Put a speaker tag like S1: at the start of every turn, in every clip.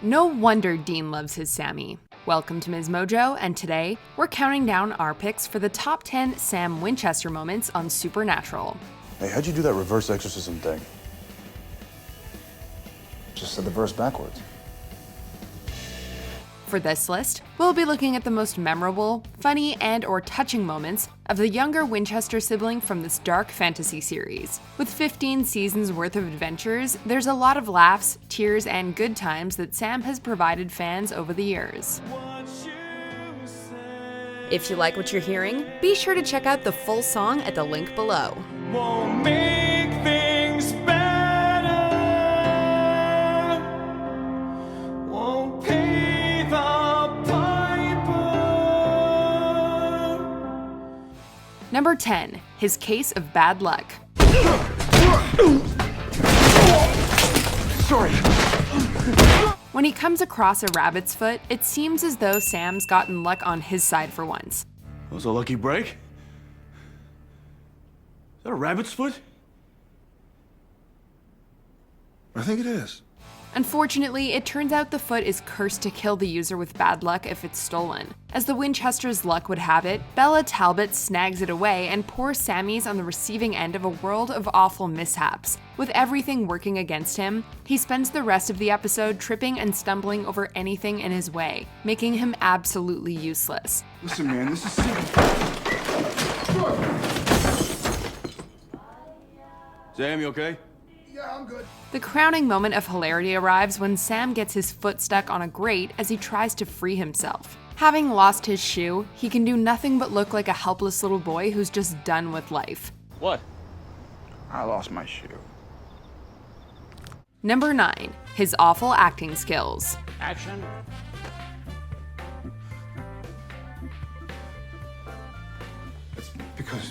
S1: No wonder Dean loves his Sammy. Welcome to MsMojo, and today, we're counting down our picks for the top 10 Sam Winchester moments on Supernatural.
S2: Hey, how'd you do that reverse exorcism thing? Just said the verse backwards.
S1: For this list, we'll be looking at the most memorable, funny, and/or touching moments of the younger Winchester sibling from this dark fantasy series. With 15 seasons worth of adventures, there's a lot of laughs, tears, and good times that Sam has provided fans over the years. If you like what you're hearing, be sure to check out the full song at the link below.
S3: Won't make things better. Won't pay the piper.
S1: Number 10, his case of bad luck.
S2: Sorry.
S1: When he comes across a rabbit's foot, it seems as though Sam's gotten luck on his side for once.
S2: That was a lucky break? Is that a rabbit's foot? I think it is.
S1: Unfortunately, it turns out the foot is cursed to kill the user with bad luck if it's stolen. As the Winchester's luck would have it, Bella Talbot snags it away and poor Sammy's on the receiving end of a world of awful mishaps. With everything working against him, he spends the rest of the episode tripping and stumbling over anything in his way, making him absolutely useless.
S2: Listen, man, this is serious. Sam, you okay? Yeah, I'm good.
S1: The crowning moment of hilarity arrives when Sam gets his foot stuck on a grate as he tries to free himself. Having lost his shoe, he can do nothing but look like a helpless little boy who's just done with life.
S2: What? I lost my shoe.
S1: Number 9, his awful acting skills.
S2: Action. It's because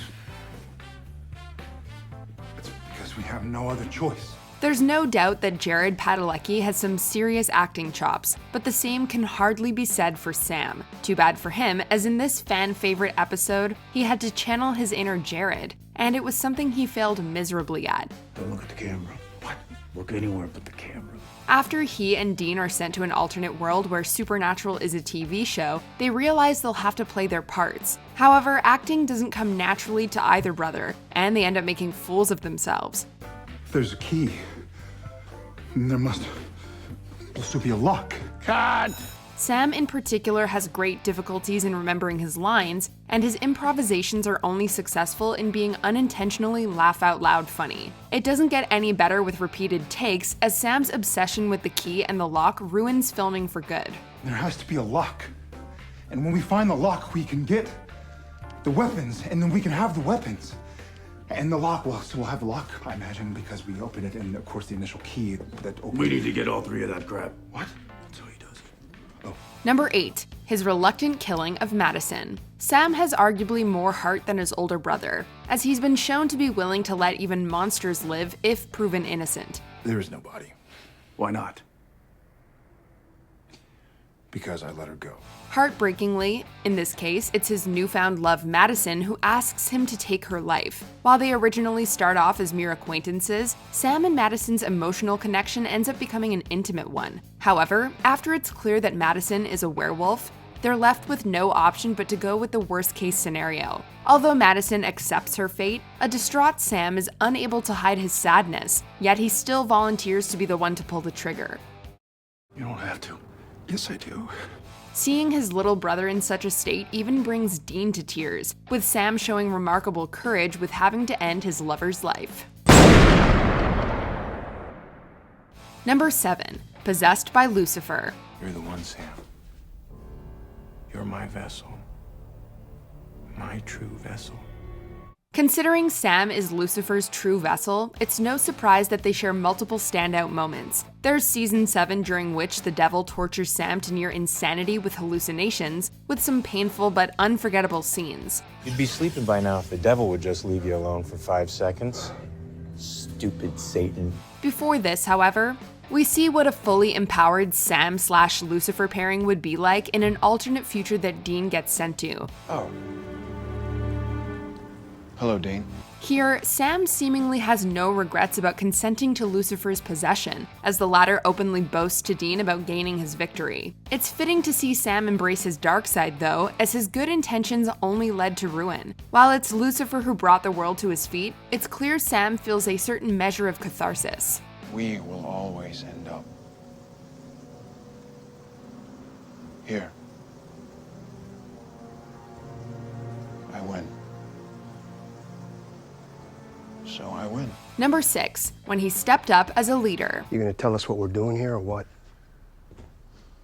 S2: we have no other choice.
S1: There's no doubt that Jared Padalecki has some serious acting chops, but the same can hardly be said for Sam. Too bad for him, as in this fan-favorite episode, he had to channel his inner Jared, and it was something he failed miserably at.
S2: Don't look at the camera. What? Look anywhere but the camera.
S1: After he and Dean are sent to an alternate world where Supernatural is a TV show, they realize they'll have to play their parts. However, acting doesn't come naturally to either brother, and they end up making fools of themselves.
S2: If there's a key, then there must also be a lock. Cut!
S1: Sam in particular has great difficulties in remembering his lines, and his improvisations are only successful in being unintentionally laugh-out-loud funny. It doesn't get any better with repeated takes, as Sam's obsession with the key and the lock ruins filming for good.
S4: There has to be a lock. And when we find the lock, we can get the weapons, and then we can have the weapons. And the lock, well, so we'll have the lock, I imagine, because we open it, and of course the initial key that opens.
S2: We need to get all three of that crap. What? That's how he does it. Oh.
S1: Number 8, his reluctant killing of Madison. Sam has arguably more heart than his older brother, as he's been shown to be willing to let even monsters live if proven innocent.
S2: There is no body. Why not?
S4: Because I let her go.
S1: Heartbreakingly, in this case, it's his newfound love Madison who asks him to take her life. While they originally start off as mere acquaintances, Sam and Madison's emotional connection ends up becoming an intimate one. However, after it's clear that Madison is a werewolf, they're left with no option but to go with the worst-case scenario. Although Madison accepts her fate, a distraught Sam is unable to hide his sadness, yet he still volunteers to be the one to pull the trigger.
S2: You don't have to.
S4: Yes, I do.
S1: Seeing his little brother in such a state even brings Dean to tears, with Sam showing remarkable courage with having to end his lover's life. Number 7, possessed by Lucifer.
S4: You're the one, Sam. You're my vessel. My true vessel.
S1: Considering Sam is Lucifer's true vessel, it's no surprise that they share multiple standout moments. There's season 7, during which the devil tortures Sam to near insanity with hallucinations, with some painful but unforgettable scenes.
S5: You'd be sleeping by now if the devil would just leave you alone for 5 seconds. Stupid Satan.
S1: Before this, however, we see what a fully empowered Sam/Lucifer pairing would be like in an alternate future that Dean gets sent to.
S4: Oh. Hello, Dean.
S1: Here, Sam seemingly has no regrets about consenting to Lucifer's possession, as the latter openly boasts to Dean about gaining his victory. It's fitting to see Sam embrace his dark side, though, as his good intentions only led to ruin. While it's Lucifer who brought the world to his feet, it's clear Sam feels a certain measure of catharsis.
S6: We will always end up here. I win. So I win.
S1: Number 6, when he stepped up as a leader.
S7: You gonna tell us what we're doing here or what?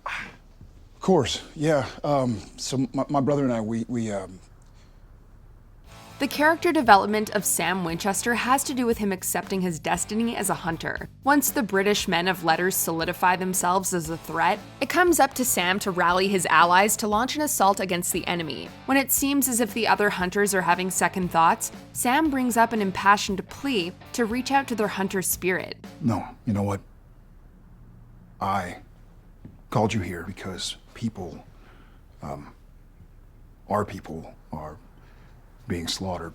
S4: Of course, yeah. So my brother and I, we
S1: The character development of Sam Winchester has to do with him accepting his destiny as a hunter. Once the British men of letters solidify themselves as a threat, it comes up to Sam to rally his allies to launch an assault against the enemy. When it seems as if the other hunters are having second thoughts, Sam brings up an impassioned plea to reach out to their hunter spirit.
S2: No, you know what? I called you here because our people are being slaughtered.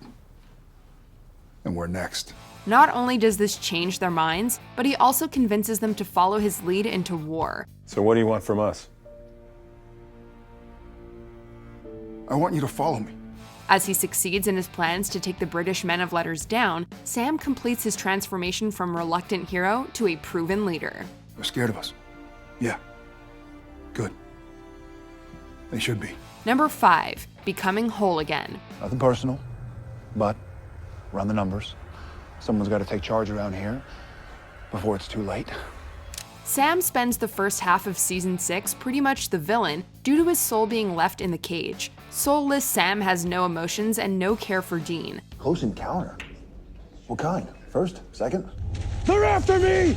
S2: And we're next.
S1: Not only does this change their minds, but he also convinces them to follow his lead into war.
S6: So what do you want from us?
S2: I want you to follow me.
S1: As he succeeds in his plans to take the British men of letters down, Sam completes his transformation from reluctant hero to a proven leader.
S2: They're scared of us. Yeah. Good. They should be.
S1: Number 5, becoming whole again.
S6: Nothing personal, but run the numbers. Someone's got to take charge around here before it's too late.
S1: Sam spends the first half of season 6 pretty much the villain due to his soul being left in the cage. Soulless Sam has no emotions and no care for Dean.
S6: Close encounter? What kind? First? Second?
S7: They're after me!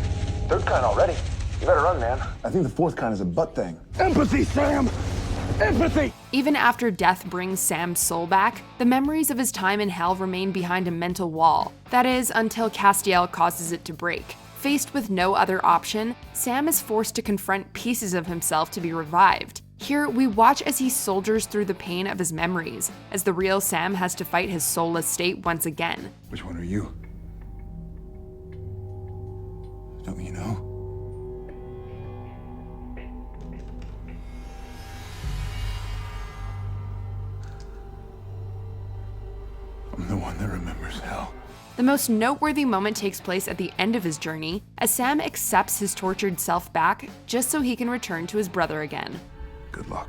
S6: Third kind already. You better run, man. I think the fourth kind is a butt thing.
S7: Empathy, Sam! Empathy!
S1: Even after death brings Sam's soul back, the memories of his time in hell remain behind a mental wall. That is, until Castiel causes it to break. Faced with no other option, Sam is forced to confront pieces of himself to be revived. Here, we watch as he soldiers through the pain of his memories, as the real Sam has to fight his soulless state once again.
S2: Which one are you? Don't you know? I'm the one that remembers hell.
S1: The most noteworthy moment takes place at the end of his journey, as Sam accepts his tortured self back just so he can return to his brother again.
S2: Good luck.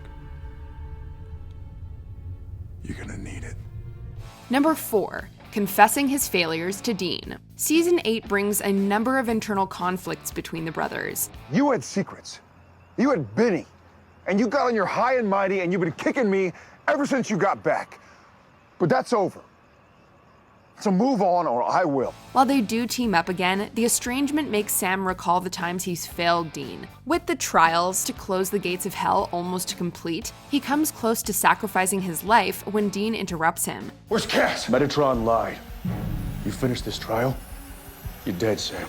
S2: You're gonna need it.
S1: Number 4, confessing his failures to Dean. Season 8 brings a number of internal conflicts between the brothers.
S8: You had secrets. You had Benny. And you got on your high and mighty, and you've been kicking me ever since you got back. But that's over. So move on, or I will.
S1: While they do team up again, the estrangement makes Sam recall the times he's failed Dean. With the trials to close the gates of hell almost complete, he comes close to sacrificing his life when Dean interrupts him.
S2: Where's Cass?
S8: Metatron lied. You finished this trial? You're dead, Sam.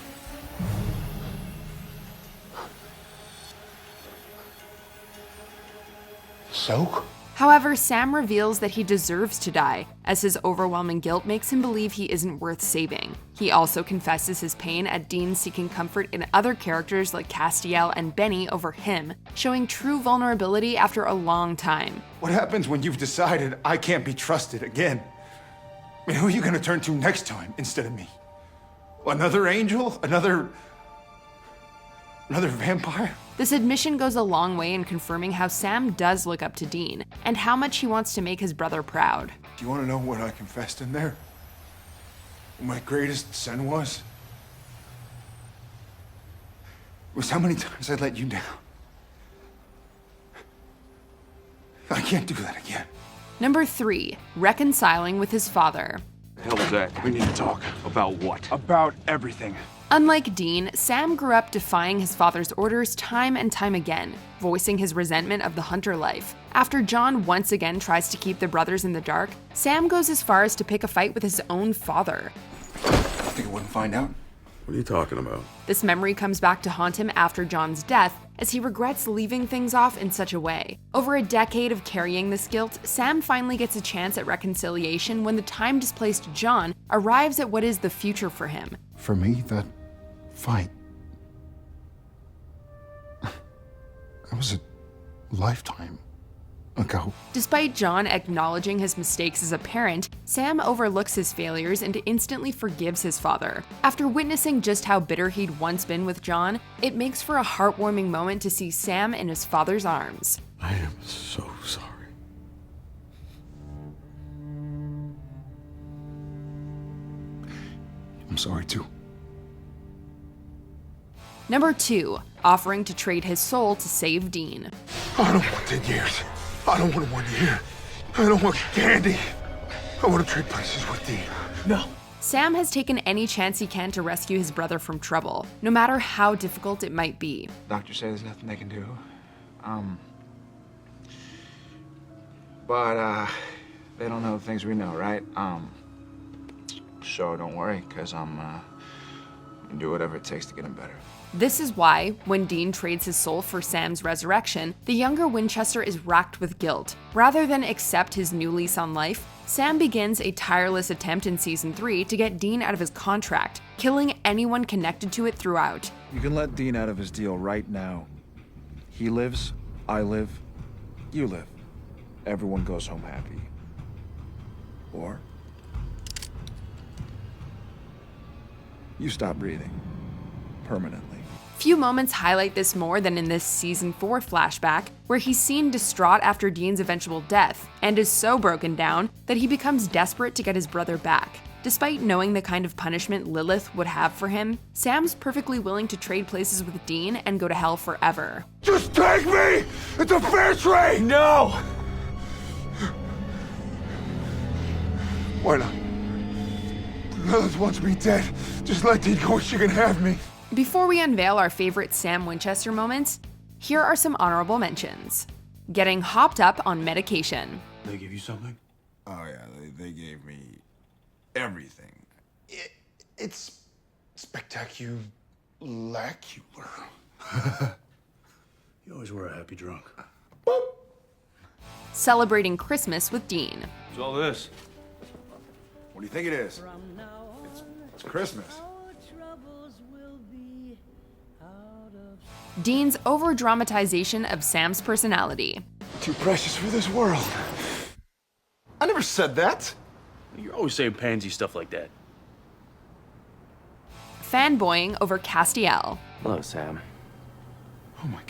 S2: So?
S1: However, Sam reveals that he deserves to die, as his overwhelming guilt makes him believe he isn't worth saving. He also confesses his pain at Dean seeking comfort in other characters like Castiel and Benny over him, showing true vulnerability after a long time.
S4: What happens when you've decided I can't be trusted again? I mean, who are you gonna turn to next time instead of me? Another angel? Another vampire?
S1: This admission goes a long way in confirming how Sam does look up to Dean, and how much he wants to make his brother proud.
S4: Do you want to know what I confessed in there? What my greatest sin was? It was how many times I let you down. I can't do that again.
S1: Number 3, reconciling with his father.
S9: The hell was that? We need to talk. About what?
S8: About everything.
S1: Unlike Dean, Sam grew up defying his father's orders time and time again, voicing his resentment of the hunter life. After John once again tries to keep the brothers in the dark, Sam goes as far as to pick a fight with his own father.
S2: Think I wouldn't find out?
S9: What are you talking about?
S1: This memory comes back to haunt him after John's death, as he regrets leaving things off in such a way. Over a decade of carrying this guilt, Sam finally gets a chance at reconciliation when the time-displaced John arrives at what is the future for him.
S2: For me, that fight, that was a lifetime ago.
S1: Despite John acknowledging his mistakes as a parent, Sam overlooks his failures and instantly forgives his father. After witnessing just how bitter he'd once been with John, it makes for a heartwarming moment to see Sam in his father's arms.
S9: I am so sorry.
S2: I'm sorry too.
S1: Number 2, offering to trade his soul to save Dean.
S8: I don't want 10 years. I don't want 1 year. I don't want candy. I want to trade places with Dean.
S7: No.
S1: Sam has taken any chance he can to rescue his brother from trouble, no matter how difficult it might be.
S6: Doctors say there's nothing they can do. But they don't know the things we know, right? So don't worry, because I'm gonna do whatever it takes to get him better.
S1: This is why, when Dean trades his soul for Sam's resurrection, the younger Winchester is racked with guilt. Rather than accept his new lease on life, Sam begins a tireless attempt in Season 3 to get Dean out of his contract, killing anyone connected to it throughout.
S6: You can let Dean out of his deal right now. He lives, I live, you live. Everyone goes home happy. Or you stop breathing permanently.
S1: Few moments highlight this more than in this Season 4 flashback, where he's seen distraught after Dean's eventual death, and is so broken down that he becomes desperate to get his brother back. Despite knowing the kind of punishment Lilith would have for him, Sam's perfectly willing to trade places with Dean and go to hell forever.
S8: Just take me! It's a fair trade!
S7: No!
S8: Why not? Lilith wants me dead. Just let Dean go, she can have me.
S1: Before we unveil our favorite Sam Winchester moments, here are some honorable mentions. Getting hopped up on medication.
S2: They give you something?
S8: Oh yeah, they gave me everything. It's spectacular.
S2: You always were a happy drunk.
S1: Celebrating Christmas with Dean.
S9: What's all this?
S8: What do you think it is? It's Christmas.
S1: Dean's over-dramatization of Sam's personality.
S8: Too precious for this world. I never said that.
S7: You're always saying pansy stuff like that.
S1: Fanboying over Castiel.
S7: Hello, Sam.
S4: Oh my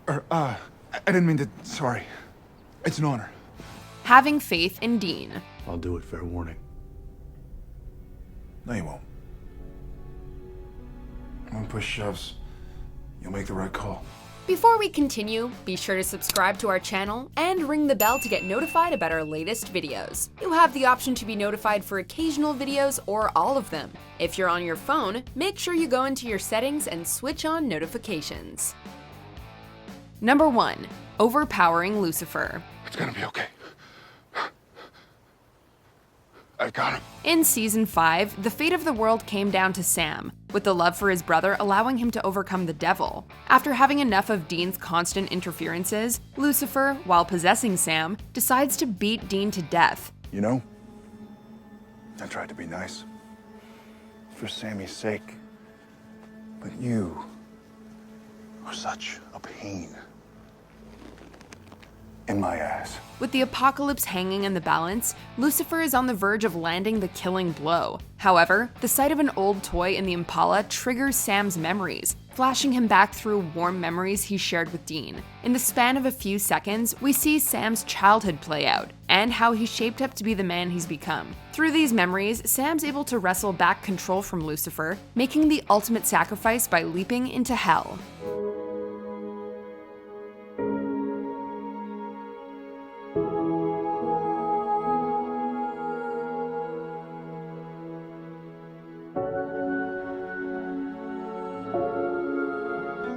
S4: God. I didn't mean to, sorry. It's an honor.
S1: Having faith in Dean.
S2: I'll do it, fair warning.
S8: No, you won't. When push shoves, you'll make the right call.
S1: Before we continue, be sure to subscribe to our channel and ring the bell to get notified about our latest videos. You have the option to be notified for occasional videos or all of them. If you're on your phone, make sure you go into your settings and switch on notifications. Number 1, Overpowering Lucifer.
S8: It's gonna be okay. I got him.
S1: In Season 5, the fate of the world came down to Sam, with the love for his brother allowing him to overcome the devil. After having enough of Dean's constant interferences, Lucifer, while possessing Sam, decides to beat Dean to death.
S6: You know, I tried to be nice. For Sammy's sake. But you are such a pain in my ass.
S1: With the apocalypse hanging in the balance, Lucifer is on the verge of landing the killing blow. However, the sight of an old toy in the Impala triggers Sam's memories, flashing him back through warm memories he shared with Dean. In the span of a few seconds, we see Sam's childhood play out, and how he shaped up to be the man he's become. Through these memories, Sam's able to wrestle back control from Lucifer, making the ultimate sacrifice by leaping into hell.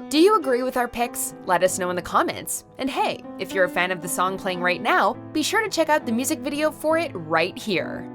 S1: Do you agree with our picks? Let us know in the comments. And hey, if you're a fan of the song playing right now, be sure to check out the music video for it right here.